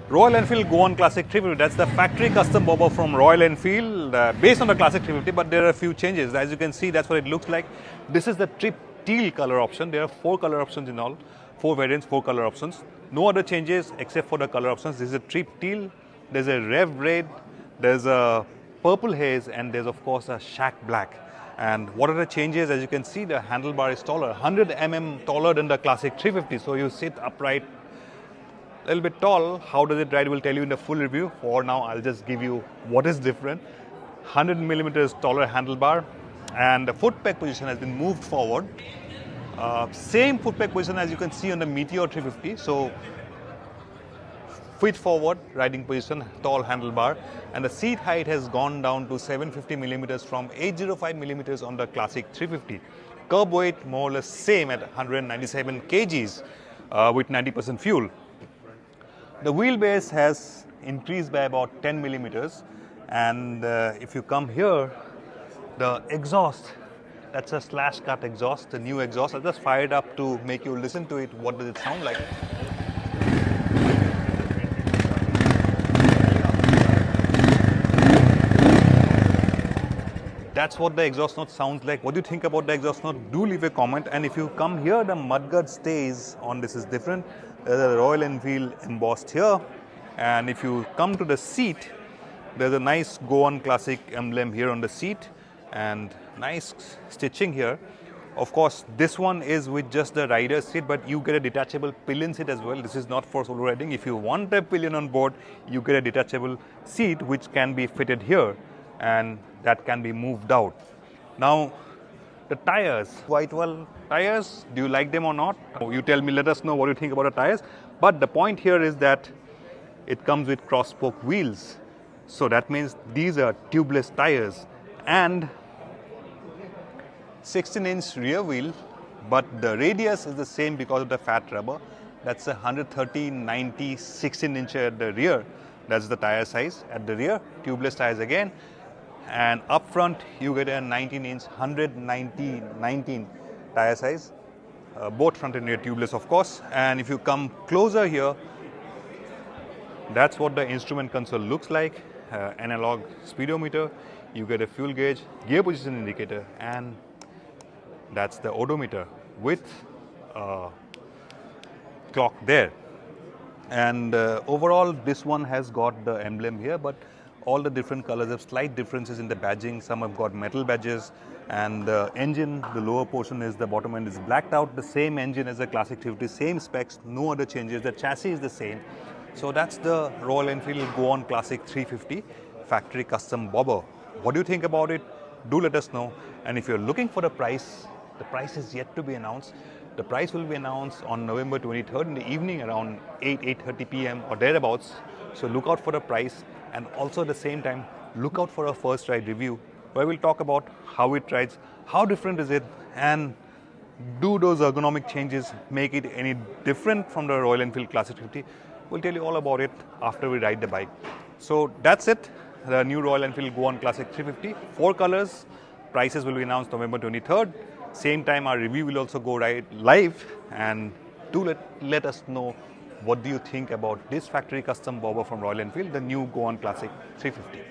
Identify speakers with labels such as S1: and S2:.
S1: Royal Enfield Goan Classic 350, that's the factory custom bobber from Royal Enfield, based on the Classic 350, but there are a few changes. As you can see, that's what it looks like. This is the trip teal color option. There are 4 color options in all, 4 variants, 4 color options. No other changes except for the color options. This is a trip teal, there's a rev red, there's a purple haze, and there's of course a shack black. And what are the changes? As you can see, the handlebar is taller, 100 mm taller than the Classic 350, so you sit upright a little bit tall. How does it ride? We'll tell you in the full review. For now, I'll just give you what is different. 100 millimeters taller handlebar, and the foot peg position has been moved forward. Same foot peg position as you can see on the Meteor 350. So feet forward, riding position, tall handlebar, and the seat height has gone down to 750 millimeters from 805 millimeters on the Classic 350. Curb weight more or less same at 197 kgs with 90% fuel. The wheelbase has increased by about 10 millimeters, and if you come here, the exhaust, that's a slash cut exhaust, the new exhaust. I'll just fire it up to make you listen to it. What does it sound like? That's what the exhaust note sounds like. What do you think about the exhaust note? Do leave a comment. And if you come here, the mudguard stays on. This is different. There's a Royal Enfield embossed here. And if you come to the seat, there's a nice Goan Classic emblem here on the seat and nice stitching here. Of course, this one is with just the rider's seat, but you get a detachable pillion seat as well. This is not for solo riding. If you want a pillion on board, you get a detachable seat which can be fitted here, and that can be moved out. Now, the tires, Whitewell tires, do you like them or not? You tell me, let us know what you think about the tires. But the point here is that it comes with cross-spoke wheels. So that means these are tubeless tires and 16-inch rear wheel, but the radius is the same because of the fat rubber. That's a 130, 90, 16-inch at the rear. That's the tire size at the rear. Tubeless tires again. And up front, you get a 19-inch, 190, 19 tire size. Both front and rear tubeless, of course. And if you come closer here, that's what the instrument console looks like. Analog speedometer, you get a fuel gauge, gear position indicator, and that's the odometer with clock there. And overall, this one has got the emblem here, but all the different colors have slight differences in the badging. Some have got metal badges, and the engine, the lower portion is, the bottom end is blacked out. The same engine as the Classic 350, same specs, no other changes. The chassis is the same. So that's the Royal Enfield Goan Classic 350 factory custom bobber. What do you think about it? Do let us know. And if you're looking for the price is yet to be announced. The price will be announced on November 23rd in the evening around 8:30 p.m. or thereabouts. So look out for the price, and also at the same time, look out for a first ride review where we'll talk about how it rides, how different is it, and do those ergonomic changes make it any different from the Royal Enfield Classic 50? We'll tell you all about it after we ride the bike. So that's it, the new Royal Enfield Goan Classic 350. 4 colors, prices will be announced November 23rd. Same time, our review will also go live, and do let us know what do you think about this factory custom bobber from Royal Enfield, the new Goan Classic 350.